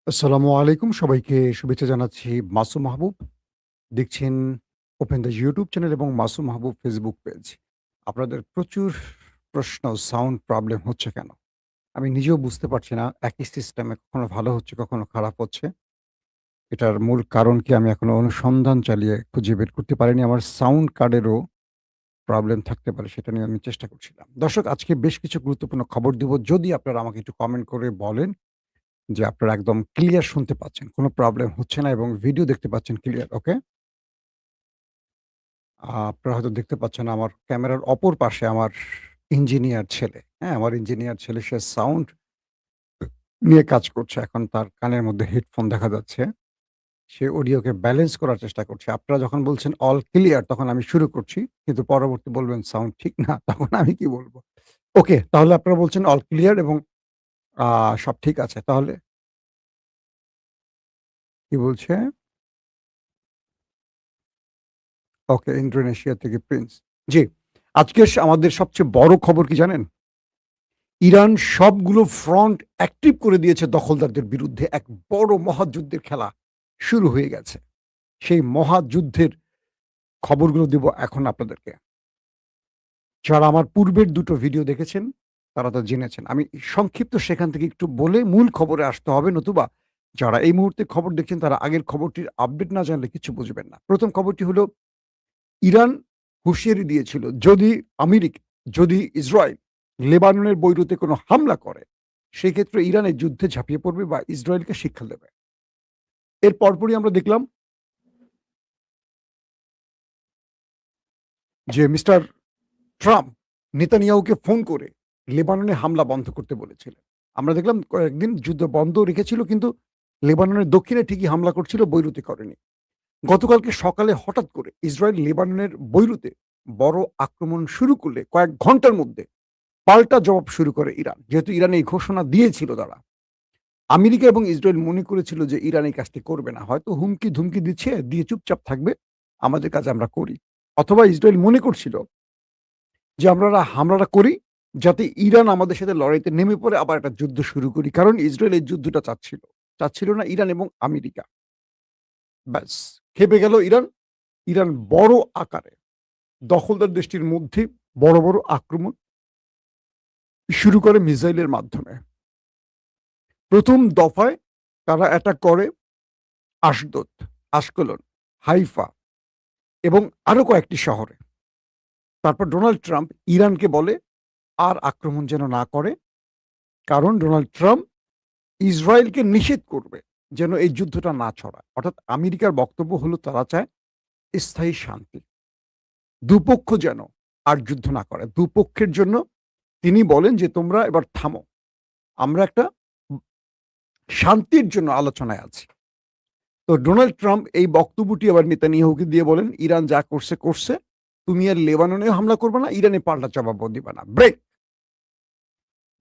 আসসালামু আলাইকুম। সবাইকে শুভেচ্ছা জানাচ্ছি। মাসুম মাহবুব। দেখছেন ওপেন দ্য ইউটিউব চ্যানেল এবং মাসুম মাহবুব ফেসবুক পেজ। আপনাদের প্রচুর প্রশ্ন সাউন্ড প্রবলেম হচ্ছে কেন? আমি নিজেও বুঝতে পারছি না। একই সিস্টেমে কখনো ভালো হচ্ছে, কখনো খারাপ হচ্ছে। এটার মূল কারণ কি আমি এখনো অনুসন্ধান চালিয়ে খুঁজে বের করতে পারিনি। আমার সাউন্ড কার্ডেরও প্রবলেম থাকতে পারে সেটা নিয়ে আমি চেষ্টা করছিলাম। দর্শক আজকে বেশ কিছু গুরুত্বপূর্ণ খবর দিব। যদি আপনারা আমাকে একটু কমেন্ট করে বলেন যে আপনারা একদম ক্লিয়ার শুনতে পাচ্ছেন। কোন প্রবলেম হচ্ছে না এবং ভিডিও দেখতে পাচ্ছেন ক্লিয়ার, ওকে? আপনারা হয়তো দেখতে পাচ্ছেন আমার ক্যামেরার অপর পাশে আমার ইঞ্জিনিয়ার ছেলে, হ্যাঁ? আমার ইঞ্জিনিয়ার ছেলে সে সাউন্ড নিয়ে কাজ করছে। এখন তার কানের মধ্যে হেডফোন দেখা যাচ্ছে। সে অডিওকে ব্যালেন্স করার চেষ্টা করছে। আপনারা যখন বলছেন অল ক্লিয়ার তখন আমি শুরু করছি। কিন্তু পরবর্তী বলবেন সাউন্ড ঠিক না, তখন আমি কি বলব? ওকে, তাহলে আপনারা বলছেন অল ক্লিয়ার এবং আ সব ঠিক আছে। তাহলে কি বলছে? ওকে, ইন্দোনেশিয়া থেকে প্রিন্স। জি, আজকের আমাদের সবচেয়ে বড় খবর কি জানেন? ইরান সবগুলো ফ্রন্ট অ্যাক্টিভ করে দিয়েছে দখলদারদের বিরুদ্ধে। এক বড় মহাযুদ্ধের খেলা শুরু হয়ে গেছে। সেই মহাযুদ্ধের খবরগুলো দিব এখন আপনাদেরকে। যারা আমার পূর্বের দুটো ভিডিও দেখেছেন, তারা তো জেনেছেন। আমি সংক্ষিপ্ত সেখান থেকে একটু বলে মূল খবরে আসতে হবে, নতুবা যারা এই মুহূর্তে খবর দেখছেন তারা আগের খবরটির আপডেট না জানলে কিছু বুঝবেন না। ১ম খবরটি হলো ইরান হুঁশিয়ারি দিয়েছিল যদি ইসরায়েল লেবাননের বৈরুতে কোনো হামলা করে, সেক্ষেত্রে ইরান এই যুদ্ধে ঝাঁপিয়ে পড়বে বা ইসরায়েলকে শিক্ষা দেবে। এর পরপরই আমরা দেখলাম যে মিস্টার ট্রাম্প নেতানিয়াহুকে ফোন করে লেবাননে হামলা বন্ধ করতে বলেছিলেন। আমরা দেখলাম কয়েকদিন যুদ্ধ বন্ধ রেখেছিল কিন্তু লেবাননের দক্ষিণে ঠিকই হামলা করছিল, বৈরুতে করেনি। গতকালকে সকালে হঠাৎ করে ইসরায়েল লেবাননের বৈরুতে বড় আক্রমণ শুরু করলে কয়েক ঘন্টার মধ্যে পাল্টা জবাব শুরু করে ইরান। যেহেতু ইরান এই ঘোষণা দিয়েছিল তারা। আমেরিকা এবং ইসরায়েল মনে করেছিল যে ইরান এই কাজটি করবে না। হয়তো হুমকি-ধুমকি দিচ্ছে, দিয়ে চুপচাপ থাকবে। আমাদের কাজ আমরা করি। অথবা ইসরায়েল মনে করছিল যে আমরা হামলাটা করি যাতে ইরান আমাদের সাথে লড়াইতে নেমে পড়ে আবার একটা যুদ্ধ শুরু করি। কারণ ইসরায়েল এই যুদ্ধটা চাচ্ছিল। চাচ্ছিল না ইরান এবং আমেরিকা। ব্যাস খেপে গেল ইরান। ইরান বড় আকারে দখলদার দেশটির মধ্যে বড় আক্রমণ শুরু করে মিসাইলের মাধ্যমে। ১ম দফায় তারা অ্যাটাক করে আশদোদ, আশকলন, হাইফা এবং আরো কয়েকটি শহরে। তারপর ডোনাল্ড ট্রাম্প ইরানকে বলে আর আক্রমণ যেন না করে। কারণ ডোনাল্ড ট্রাম্প ইসরায়েলকে নিষেধ করবে যেন এই যুদ্ধটা না ছড়ায়। অর্থাৎ আমেরিকার বক্তব্য হলো তারা চায় স্থায়ী শান্তি। দুপক্ষ যেন আর যুদ্ধ না করে। দুপক্ষের জন্য তিনি বলেন যে তোমরা এবার থামো। আমরা একটা শান্তির জন্য আলোচনায় আছি। তো ডোনাল্ড ট্রাম্প এই বক্তব্যটি আবার নেতানিয়াহুকে দিয়ে বলেন, "ইরান যা করছে, করছে। তুমি আর লেবাননেও হামলা করবে না, ইরানে পাল্টা জবাবও দিবা না।" ব্রেক।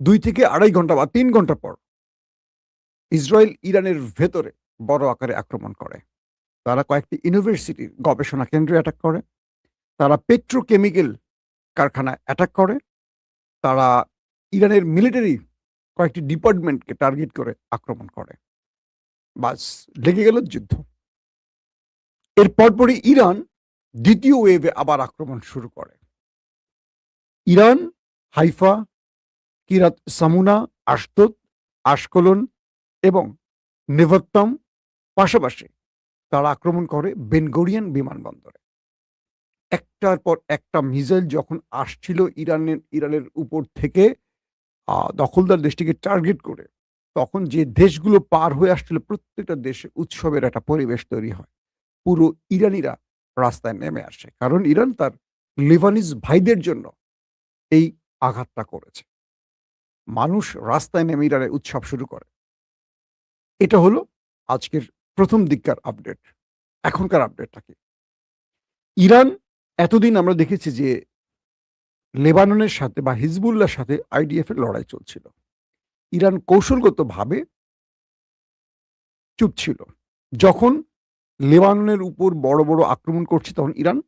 ২ থেকে ২.৫ ঘন্টা বা ৩ ঘন্টা পর ইসরায়েল ইরানের ভেতরে বড় আকারে আক্রমণ করে। তারা কয়েকটি ইউনিভার্সিটির গবেষণা কেন্দ্রে অ্যাটাক করে। তারা পেট্রোকেমিক্যাল কারখানায় অ্যাটাক করে। তারা ইরানের মিলিটারি কয়েকটি ডিপার্টমেন্টকে টার্গেট করে আক্রমণ করে। বাস লেগে গেল যুদ্ধ। এর পরপরই ইরান ২য় ওয়েভে আবার আক্রমণ শুরু করে। ইরান হাইফা, কিরাত সামুনা, আশদোদ, আশকলন এবং নেভাত্তাম পাশাপাশি তারা আক্রমণ করে বেনগোরিয়ান বিমানবন্দরে। একটার পর একটা মিসাইল যখন আসছিল ইরানের উপর থেকে দখলদার দেশটিকে টার্গেট করে, তখন যে দেশগুলো পার হয়ে আসছিল প্রত্যেকটা দেশে উৎসবের একটা পরিবেশ তৈরি হয়। পুরো ইরানিরা রাস্তায় নেমে আসে। কারণ ইরান তার লেবানিজ ভাইদের জন্য এই আঘাতটা করেছে। মানুষ রাস্তায় নেমে ইরানের উৎসব শুরু করে। এটা হলো আজকের ১ম দিককার আপডেট। এখনকার আপডেটটা কি? ইরান এতদিন আমরা দেখেছি যে লেবাননের সাথে বা হিজবুল্লাহর সাথে আইডিএফ এর লড়াই চলছিল। ইরান কৌশলগতভাবে চুপ ছিল। যখন লেবাননের উপর বড় আক্রমণ করছে তখন ইরান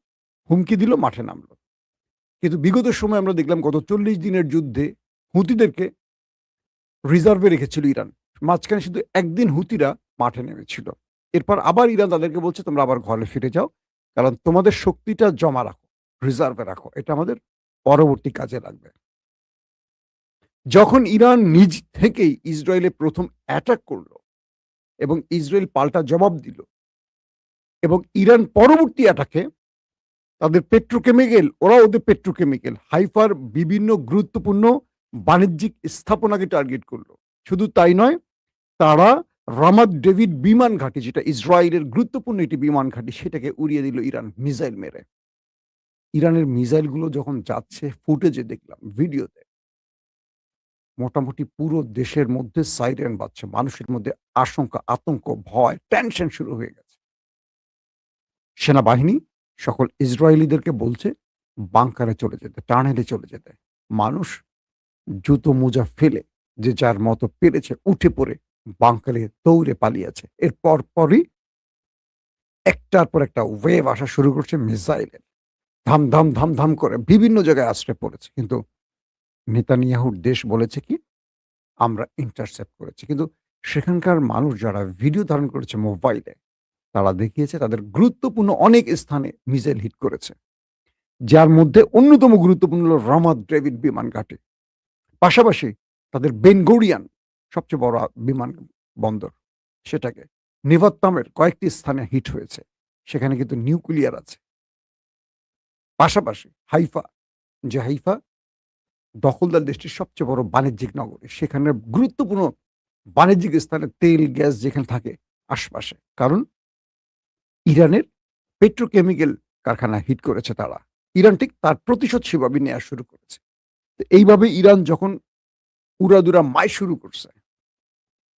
হুমকি দিল, মাঠে নামল। কিন্তু বিগত সময়ে আমরা দেখলাম গত ৪০ দিনের যুদ্ধে হুতিদেরকে রিজার্ভে রেখেছিল ইরান। মাঝখানে শুধু একদিন হুতিরা মাঠে নেমেছিল। এরপর আবার ইরান তাদেরকে বলছে, "তোমরা আবার ঘরে ফিরে যাও। কারণ তোমাদের শক্তিটা জমা রাখো, রিজার্ভে রাখো। এটা আমাদের পরবর্তী কাজে লাগবে।" যখন ইরান নিজ থেকেই ইসরায়েলে ১ম অ্যাটাক করল এবং ইসরায়েল পাল্টা জবাব দিল এবং ইরান পরবর্তী অ্যাটাকে তাদের পেট্রোকেমিক্যাল, ওরা ওদের পেট্রোকেমিক্যাল, হাইফার বিভিন্ন গুরুত্বপূর্ণ বাণিজ্যিক স্থাপনাকে টার্গেট করল। শুধু তাই নয়, তারা রামাত ডেভিড বিমান ঘাঁটি, যেটা ইসরায়েলের গুরুত্বপূর্ণ একটি বিমান ঘাঁটি, সেটাকে উড়িয়ে দিল ইরান মিসাইল মেরে। ইরানের মিসাইলগুলো যখন যাচ্ছে, ফুটেজে দেখলাম, ভিডিওতে, মোটামুটি পুরো দেশের মধ্যে সাইরেন বাজছে। মানুষের মধ্যে আশঙ্কা, আতঙ্ক, ভয়, টেনশন শুরু হয়ে গেছে। সেনাবাহিনী সকল ইসরায়েলিদেরকে বলছে বাংকারে চলে যেতে, টানেলে চলে যেতে। মানুষ জুতো মোজা ফেলে যে যার মতো পেরেছে উঠে পড়ে বাংকারে দৌড়ে পালিয়েছে। এর পরপরই একটার পর একটা ওয়েভ আসা শুরু করছে মিসাইলের। ধাম, ধাম, ধাম, ধাম করে বিভিন্ন জায়গায় আছড়ে পড়েছে। কিন্তু নেতানিয়াহুর দেশ বলেছে কি, আমরা ইন্টারসেপ্ট করেছি। কিন্তু সেখানকার মানুষ যারা ভিডিও ধারণ করেছে মোবাইলে, তারা দেখিয়েছে তাদের গুরুত্বপূর্ণ অনেক স্থানে মিসাইল হিট করেছে। যার মধ্যে অন্যতম গুরুত্বপূর্ণ হলো রামাত ডেভিড বিমান ঘাঁটি। পাশাপাশি তাদের বেন গরিয়ান, সবচেয়ে বড় বিমান বন্দর, সেটাকে নেভাত্তামের কয়েকটি স্থানে হিট হয়েছে। সেখানে কিন্তু নিউক্লিয়ার আছে। পাশাপাশি হাইফা, যে হাইফা দখলদার দেশটির সবচেয়ে বড় বাণিজ্যিক নগরী, সেখানের গুরুত্বপূর্ণ বাণিজ্যিক স্থানে তেল, গ্যাস যেখানে থাকে আশপাশে। কারণ ইরানের পেট্রোকেমিক্যাল কারখানা হিট করেছে তারা। ইরান ঠিক তার প্রতিশোধ সেভাবে নেয়া শুরু করেছে। তো এইভাবে ইরান যখন উড়াদুরা মাই শুরু করছে,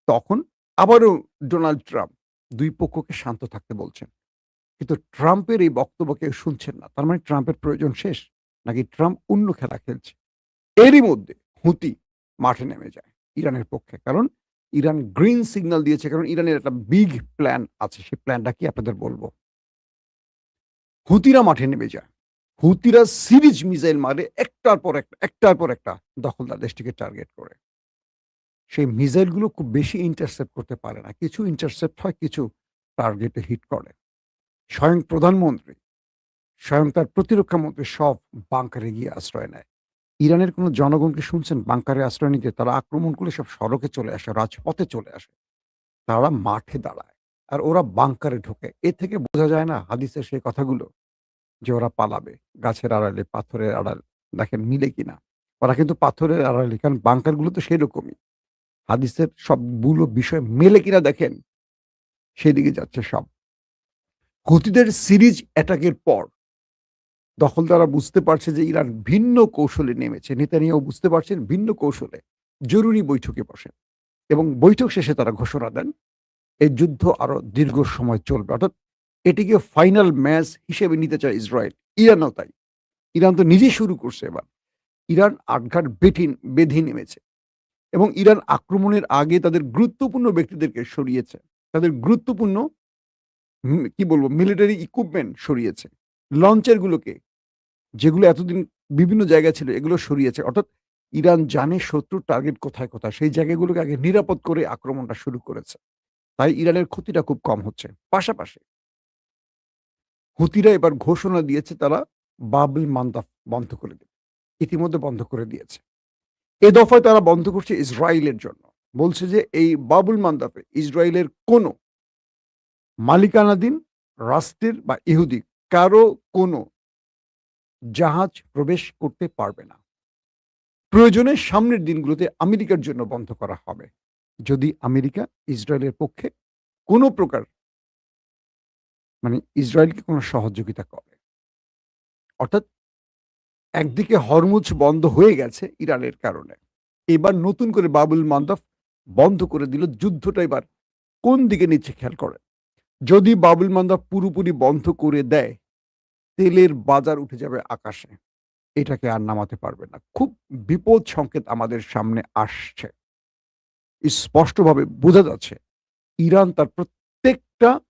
তখন আবারও ডোনাল্ড ট্রাম্প ২ পক্ষকে শান্ত থাকতে বলছেন। কিন্তু ট্রাম্পের এই বক্তব্য কেউ শুনছেন না। তার মানে ট্রাম্পের প্রয়োজন শেষ? নাকি ট্রাম্প অন্য খেলা খেলছে? এরই মধ্যে হুতি মাঠে নেমে যায় ইরানের পক্ষে। কারণ ইরান গ্রিন সিগন্যাল দিয়েছে। কারণ ইরানের একটা বিগ প্ল্যান আছে। সেই প্ল্যানটা কি আপনাদের বলব। হুতিরা মাঠে নেমে যায়। হুতিরা সিরিজ মিসাইল মারে একটার পর একটা, একটার পর একটা দখলদার দেশটিকে টার্গেট করে। সেই মিসাইলগুলো খুব বেশি ইন্টারসেপ্ট করতে পারে না। কিছু ইন্টারসেপ্ট হয়, কিছু টার্গেটে হিট করে। স্বয়ং প্রধানমন্ত্রী, স্বয়ং তার প্রতিরক্ষা মন্ত্রী সব বাংকারে গিয়ে আশ্রয় নেয়। ইরানের কোনো জনগণকে শুনছেন বাংকারে আশ্রয় নিতে? তারা আক্রমণ করলে সব সড়কে চলে আসে, রাজপথে চলে আসে। তারা মাঠে দাঁড়ায়। আর ওরা বাংকারে ঢোকে। এ থেকে বোঝা যায় না হাদিসের সেই কথাগুলো? যে ওরা পালাবে। গাছের আড়ালে, পাথরের আড়াল, দেখেন মিলে কিনা? ওরা কিন্তু পাথরের আড়ালে, কারণ বাংকারগুলো তো সেরকমই। হাদিসের সবগুলো বিষয় মেলে কিনা দেখেন, সেদিকে যাচ্ছে সব। হুতিদের সিরিজ অ্যাটাকের পর দখলদাররা বুঝতে পারছে যে ইরান ভিন্ন কৌশলে নেমেছে। নেতানিয়াহু বুঝতে পারছেন ভিন্ন কৌশলে। জরুরি বৈঠকে বসেন এবং বৈঠক শেষে তারা ঘোষণা দেন, এই যুদ্ধ আরো দীর্ঘ সময় চলবে। অর্থাৎ এটিকে ফাইনাল ম্যাচ হিসেবে নিতে চায় ইসরায়েল। ইরানও তাই। ইরান তো নিজেই শুরু করছে এবার। ইরান আটঘাট বেঁধে নেমেছে এবং ইরান আক্রমণের আগে তাদের গুরুত্বপূর্ণ ব্যক্তিদেরকে সরিয়েছে। তাদের গুরুত্বপূর্ণ কি বলবো, মিলিটারি ইকুইপমেন্ট সরিয়েছে। লঞ্চার গুলোকে, যেগুলো এতদিন বিভিন্ন জায়গায় ছিল, এগুলো সরিয়েছে। অর্থাৎ ইরান জানে শত্রুর টার্গেট কোথায়, কোথায়। সেই জায়গাগুলোকে আগে নিরাপদ করে আক্রমণটা শুরু করেছে। তাই ইরানের ক্ষতিটা খুব কম হচ্ছে। পাশাপাশি হুতিরা এবার ঘোষণা দিয়েছে তারা বাব-ই মানদাব বন্ধ করে দেবে। ইতিমধ্যে বন্ধ করে দিয়েছে। এ দফায় তারা বন্ধ করছে ইসরায়েলের জন্য। বলছে যে এই বাবুল মান্দাবে ইসরায়েলের কোনো মালিকানাধীন রাষ্ট্রের বা ইহুদি কারো কোনো জাহাজ প্রবেশ করতে পারবে না। প্রয়োজনে সামনের দিনগুলোতে আমেরিকার জন্য বন্ধ করা হবে। যদি আমেরিকা ইসরায়েলের পক্ষে কোনো প্রকার, মানে ইসরায়েলকে কোনো সহযোগিতা করে। অর্থাৎ একদিকে হরমুজ বন্ধ হয়ে গেছে ইরানের কারণে। এবার নতুন করে বাবুল মান্দাব বন্ধ করে দিল। যুদ্ধটা এবার কোন দিকে নিচ্ছে খেয়াল করেন। যদি বাবুল মান্দাব পুরোপুরি বন্ধ করে দেয়, তেলের বাজার উঠে যাবে আকাশে। এটাকে আর নামাতে পারবে না। খুব বিপদ সংকেত আমাদের সামনে আসছে। স্পষ্টভাবে বোঝা যাচ্ছে ইরান তার প্রত্যেকটা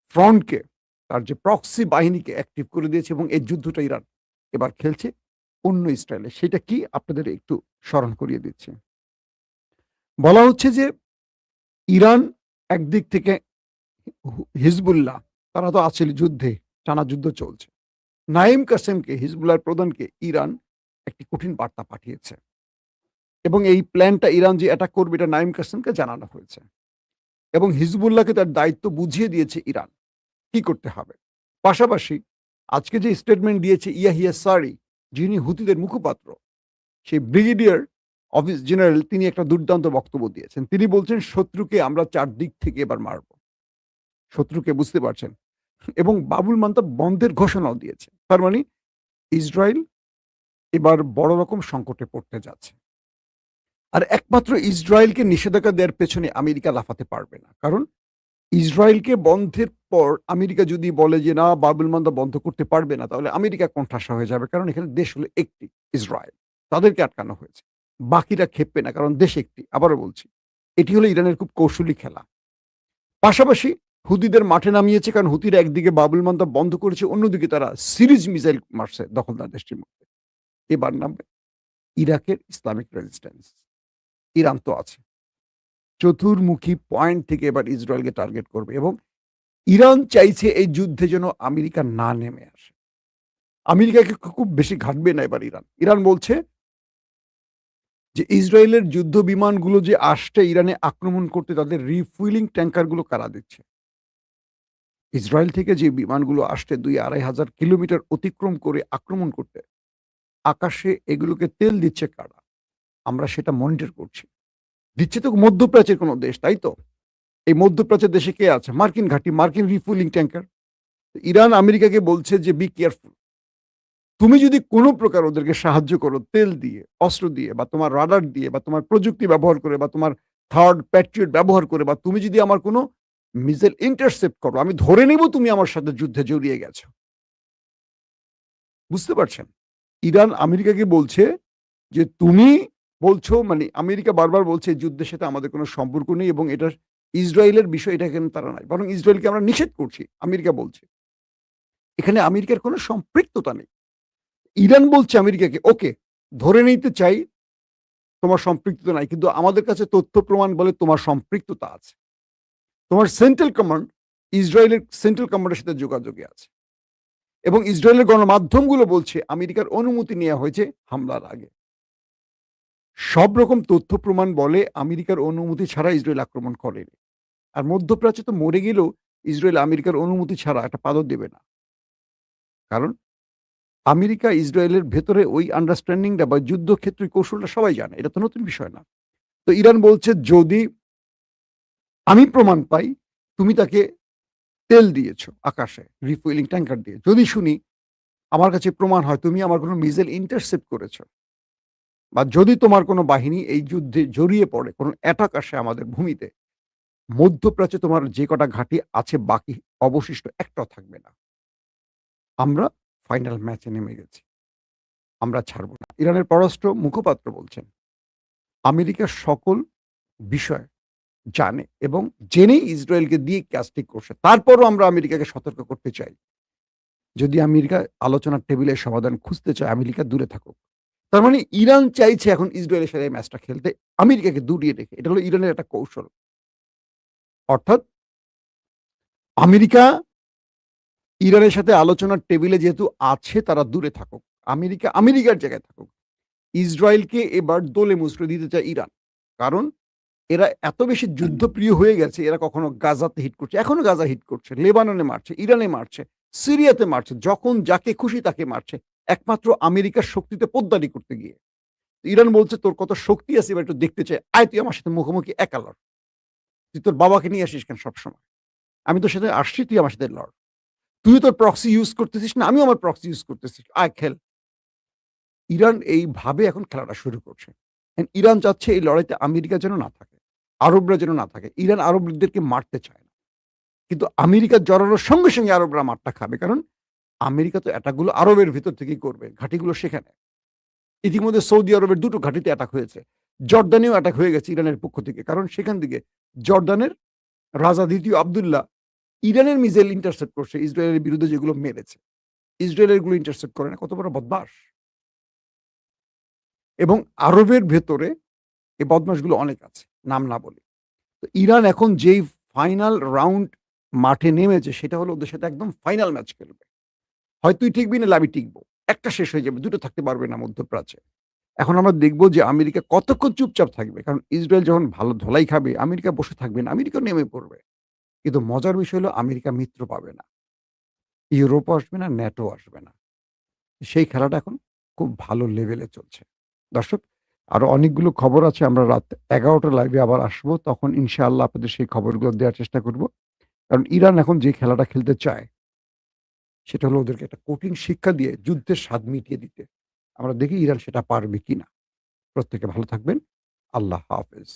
ফ্রন্টকে, তার যে প্রক্সি বাহিনীকে অ্যাক্টিভ করে দিয়েছে এবং এই যুদ্ধটা ইরান এবার খেলছে অন্য স্টাইলে। সেটা কি আপনাদের একটু স্মরণ করিয়ে দিচ্ছি। বলা হচ্ছে যে ইরান একদিক থেকে হিজবুল্লাহ তারা তো আছে যুদ্ধে, টানা যুদ্ধ চলছে। নাঈম কাসেমকে, হিজবুল্লাহর প্রধানকে ইরান একটি কঠিন বার্তা পাঠিয়েছে এবং এই প্ল্যানটা ইরান যে অ্যাটাক করবে এটা নাঈম কাসেমকে জানানো হয়েছে এবং হিজবুল্লাহকে তার দায়িত্ব বুঝিয়ে দিয়েছে ইরান কি করতে হবে। পাশাপাশি আজকে যে স্টেটমেন্ট দিয়েছে ইয়াহিয়া সারি, যিনি হুতিদের মুখপাত্র, সেই ব্রিগেডিয়ার অফিস জেনারেল, তিনি একটা দুর্দান্ত বক্তব্য দিয়েছেন। তিনি বলছেন শত্রুকে আমরা চারদিক থেকে এবার মারব। শত্রুকে বুঝতে পারছেন এবং বাবুল মান্তাব বন্ধের ঘোষণাও দিয়েছে। তার মানে ইসরায়েল এবার বড় রকম সংকটে পড়তে যাচ্ছে। আর একমাত্র ইসরায়েলকে নিষেধাজ্ঞা দেওয়ার পেছনে আমেরিকা লাফাতে পারবে না। কারণ ইসরায়েলকে বন্ধের পর আমেরিকা যদি বলে যে না বাবুল মান্দাব বন্ধ করতে পারবে না, তাহলে আমেরিকা কোণঠাসা হয়ে যাবে। কারণ এখানে দেশ হলো একটি, ইসরায়েল। তাদেরকে আটকানো হয়েছে। বাকিরা খেপবে না, কারণ দেশ একটি। আবারও বলছি, এটি হলো ইরানের খুব কৌশলী খেলা। পাশাপাশি হুতিদের মাঠে নামিয়েছে, কারণ হুতিরা একদিকে বাবুল মান্দাব বন্ধ করেছে, অন্যদিকে তারা সিরিজ মিসাইল মারছে দখলদার দেশটির মধ্যে। এবার নামবে ইরাকের ইসলামিক রেজিস্ট্যান্স। ইরান তো আছে। চতুর্মুখী পয়েন্ট থেকে এবার ইসরায়েলকে টার্গেট করবে এবং ইরান চাইছে এই যুদ্ধে যেন আমেরিকা না নেমে আসে। আমেরিকাকে খুব বেশি ঘাটবে না এবার ইরান। ইরান বলছে যে ইসরায়েলের যুদ্ধ বিমানগুলো যে আসছে ইরানে আক্রমণ করতে, তাদের রিফুয়েলিং ট্যাঙ্কারগুলো কারা দিচ্ছে? ইসরায়েল থেকে যে বিমানগুলো আসছে ২-২.৫ হাজার কিলোমিটার অতিক্রম করে আক্রমণ করতে, আকাশে এগুলোকে তেল দিচ্ছে কারা? আমরা সেটা মনিটর করছি। দিচ্ছে তো মধ্যপ্রাচ্যের কোনো দেশ, তাই তো? এই মধ্যপ্রাচ্যের দেশে কে আছে? মার্কিন ঘাঁটি, মার্কিন রিফুয়েলিং ট্যাঙ্কার। ইরান আমেরিকাকে বলছে যে বি কেয়ারফুল। তুমি যদি কোনো প্রকার ওদেরকে সাহায্য করো তেল দিয়ে, অস্ত্র দিয়ে বা তোমার রাডার দিয়ে বা তোমার প্রযুক্তি ব্যবহার করে বা তোমার থার্ড প্যাট্রিয়ট ব্যবহার করে বা তুমি যদি আমার কোনো মিসাইল ইন্টারসেপ্ট করো, আমি ধরে নিব তুমি আমার সাথে যুদ্ধে জড়িয়ে গেছো। বুঝতে পারছেন? ইরান আমেরিকাকে বলছে যে তুমি বলছো, মানে আমেরিকা বারবার বলছে এই যুদ্ধের সাথে আমাদের কোনো সম্পর্ক নেই এবং এটা ইসরায়েলের বিষয়, এটা এখানে তারা নাই। বরং ইসরায়েলকে আমরা নিষেধ করছি, আমেরিকা বলছে। এখানে আমেরিকার কোনো সম্পৃক্ততা নেই। ইরান বলছে আমেরিকাকে, ওকে, ধরে নিতে চাই তোমার সম্পৃক্ততা নাই। কিন্তু আমাদের কাছে তথ্য প্রমাণ বলে তোমার সম্পৃক্ততা আছে। তোমার সেন্ট্রাল কমান্ড ইসরায়েলের সেন্ট্রাল কমান্ডের সাথে যোগাযোগে আছে। এবং ইসরায়েলের গণমাধ্যমগুলো বলছে আমেরিকার অনুমতি নেওয়া হয়েছে হামলার আগে। সব রকম তথ্য প্রমাণ বলে আমেরিকার অনুমতি ছাড়া ইসরায়েল আক্রমণ করেনি। আর মধ্যপ্রাচ্যে তো মরে গেলেও ইসরায়েল আমেরিকার অনুমতি ছাড়া একটা পাদও দেবে না। কারণ আমেরিকা ইসরায়েলের ভেতরে ওই আন্ডারস্ট্যান্ডিংটা বা যুদ্ধক্ষেত্রের কৌশলটা সবাই জানে। এটা তো নতুন বিষয় না। তো ইরান বলছে যদি আমি প্রমাণ পাই তুমি তাকে তেল দিয়েছো আকাশে রিফুয়েলিং ট্যাঙ্কার দিয়ে। যদি শুনি আমার কাছে প্রমাণ হয় তুমি আমার কোনো মিসাইল ইন্টারসেপ্ট করেছো বা যদি তোমার কোনো বাহিনী এই যুদ্ধে জড়িয়ে পড়ে, কোনো অ্যাটাক আসে আমাদের ভূমিতে, মধ্যপ্রাচ্যে তোমার যে কটা ঘাঁটি আছে বাকি অবশিষ্ট একটাও থাকবে না। আমরা ফাইনাল ম্যাচে নেমে গেছি। আমরা ছাড়ব না। ইরানের পররাষ্ট্র মুখপাত্র বলছেন, আমেরিকা সকল বিষয় জানে এবং জেনেই ইসরায়েলকে দিয়ে কাজটি করছে। তারপরও আমরা আমেরিকাকে সতর্ক করতে চাই। যদি আমেরিকা আলোচনার টেবিলের সমাধান খুঁজতে চায়, আমেরিকা দূরে থাকুক। তার মানে ইরান চাইছে এখন ইসরায়েলের সাথে এই ম্যাচটা খেলতে, আমেরিকাকে দূরিয়ে রেখে। এটা হলো ইরানের একটা কৌশল। অর্থাৎ আমেরিকা ইরানের সাথে আলোচনার টেবিলে যেহেতু আছে, তারা দূরে থাকুক। আমেরিকা আমেরিকার জায়গায় থাকুক। ইসরায়েলকে এবার দোলে মুচড়ে দিতে চায় ইরান। কারণ এরা এত বেশি যুদ্ধপ্রিয় হয়ে গেছে, এরা কখনো গাজাতে হিট করছে, এখনো গাজা হিট করছে, লেবাননে মারছে, ইরানে মারছে, সিরিয়াতে মারছে, যখন যাকে খুশি তাকে মারছে। একমাত্র আমেরিকার শক্তিতে পোদ্দারি করতে গিয়ে। ইরান বলছে তোর কত শক্তি আছে এবার একটু দেখতে চাই। আয় তুই আমার সাথে মুখোমুখি একা লড়। তুই তোর বাবাকে নিয়ে আসিস কেন সবসময়? আমি তোর সাথে আসছি, তুই আমার সাথে লড়। তুই তোর প্রক্সি ইউজ করতেছিস না, আমিও আমার প্রক্সি ইউজ করতেছি। আয় খেল। ইরান এইভাবে এখন খেলাটা শুরু করছে। ইরান চাচ্ছে এই লড়াইতে আমেরিকা যেন না থাকে। আরবরা যেন না থাকে। ইরান আরবদেরকে মারতে চায় না। কিন্তু আমেরিকা জড়ানোর সঙ্গে, সঙ্গে আরবরা মারটা খাবে। কারণ আমেরিকা তো অ্যাটাকগুলো আরবের ভিতর থেকেই করবে। ঘাঁটিগুলো সেখানে। ইতিমধ্যে সৌদি আরবের ২ টো ঘাঁটিতে অ্যাটাক হয়েছে। জর্দানেও অ্যাটাক হয়ে গেছে ইরানের পক্ষ থেকে। কারণ সেখান থেকে জর্দানের রাজা ২য় আব্দুল্লাহ ইরানের মিসাইল ইন্টারসেপ্ট করছে ইসরায়েলের বিরুদ্ধে যেগুলো মেরেছে। ইসরায়েলের গুলো ইন্টারসেপ্ট করে না। কত বড় বদমাশ! এবং আরবের ভেতরে এই বদমাশগুলো অনেক আছে। নাম না বলি। তো ইরান এখন যেই ফাইনাল রাউন্ড মাঠে নেমেছে সেটা হলো ওদের সাথে একদম ফাইনাল ম্যাচ খেলবে। হয় তুই টিকবি নাহলে আমি টিকবো। একটা শেষ হয়ে যাবে। ২ টো থাকতে পারবে না মধ্যপ্রাচ্যে। এখন আমরা দেখব যে আমেরিকা কতক্ষণ চুপচাপ থাকবে। কারণ ইসরায়েল যখন ভালো ধোলাই খাবে, আমেরিকা বসে থাকবে না। আমেরিকাও নেমে পড়বে। কিন্তু মজার বিষয় হলো আমেরিকা মিত্র পাবে না। ইউরোপও আসবে না, ন্যাটো আসবে না। সেই খেলাটা এখন খুব ভালো লেভেলে চলছে। দর্শক, আরো অনেকগুলো খবর আছে। আমরা রাত ১১ টার লাইভে আবার আসবো। তখন ইনশাআল্লাহ আপনাদের সেই খবরগুলো দেওয়ার চেষ্টা করব। কারণ ইরান এখন যে খেলাটা খেলতে চায়, সেটা হলো ওদেরকে একটা কঠিন শিক্ষা দিয়ে যুদ্ধের স্বাদ মিটিয়ে দিতে। আমরা দেখি ইরান সেটা পারবে কিনা। প্রত্যেকে ভালো থাকবেন। আল্লাহ হাফেজ।